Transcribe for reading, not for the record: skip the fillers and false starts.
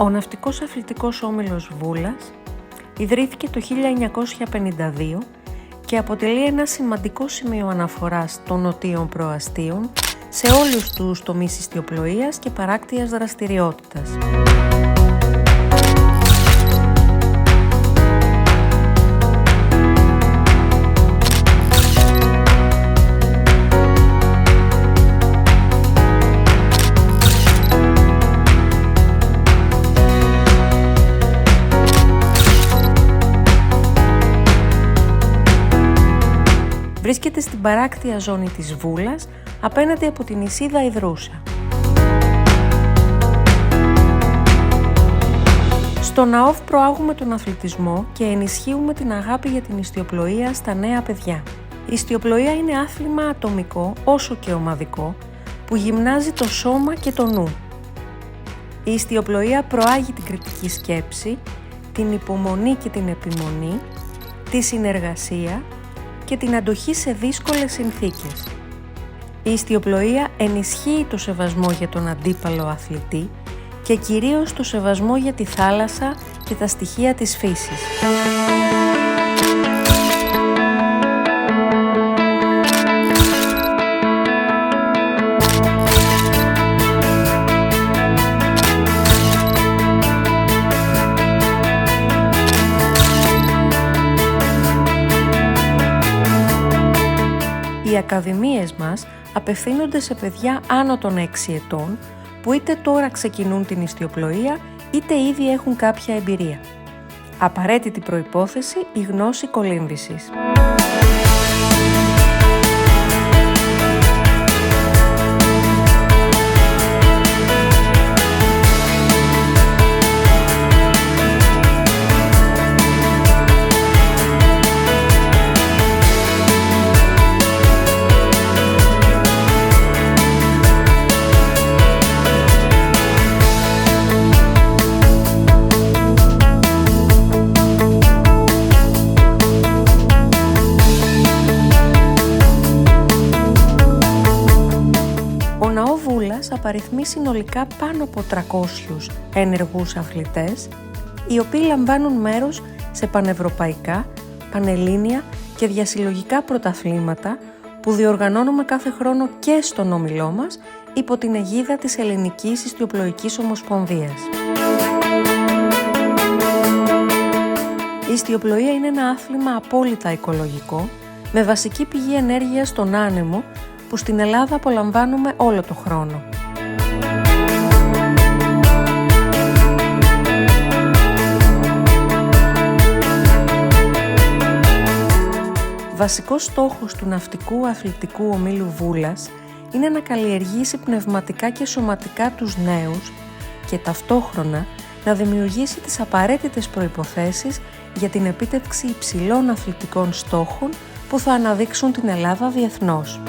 Ο Ναυτικός Αθλητικός Όμιλος Βούλας ιδρύθηκε το 1952 και αποτελεί ένα σημαντικό σημείο αναφοράς των νοτίων προαστίων σε όλους τους τομείς ιστιοπλοείας και παράκτειας δραστηριότητας. Βρίσκεται στην παράκτεια ζώνη της Βούλας, απέναντι από την Ισίδα Ιδρούσα. Στο ΝΑΟΒ προάγουμε τον αθλητισμό και ενισχύουμε την αγάπη για την ιστιοπλοεία στα νέα παιδιά. Η ιστιοπλοεία είναι άθλημα ατομικό όσο και ομαδικό που γυμνάζει το σώμα και το νου. Η ιστιοπλοεία προάγει την κριτική σκέψη, την υπομονή και την επιμονή, τη συνεργασία και την αντοχή σε δύσκολες συνθήκες. Η ιστιοπλοεία ενισχύει το σεβασμό για τον αντίπαλο αθλητή και κυρίως το σεβασμό για τη θάλασσα και τα στοιχεία της φύσης. Οι ακαδημίες μας απευθύνονται σε παιδιά άνω των 6 ετών που είτε τώρα ξεκινούν την ιστιοπλοεία είτε ήδη έχουν κάποια εμπειρία. Απαραίτητη προϋπόθεση η γνώση κολύμβησης. Απαριθμεί συνολικά πάνω από 300 ενεργούς αθλητές, οι οποίοι λαμβάνουν μέρος σε πανευρωπαϊκά, πανελλήνια και διασυλλογικά πρωταθλήματα που διοργανώνουμε κάθε χρόνο και στον όμιλό μας υπό την αιγίδα της Ελληνικής Ιστιοπλοϊκής Ομοσπονδίας. Η ιστιοπλοεία είναι ένα άθλημα απόλυτα οικολογικό, με βασική πηγή ενέργειας τον άνεμο, που στην Ελλάδα απολαμβάνουμε όλο το χρόνο. Βασικός στόχος του Ναυτικού Αθλητικού Ομίλου Βούλας είναι να καλλιεργήσει πνευματικά και σωματικά τους νέους και ταυτόχρονα να δημιουργήσει τις απαραίτητες προϋποθέσεις για την επίτευξη υψηλών αθλητικών στόχων που θα αναδείξουν την Ελλάδα διεθνώς.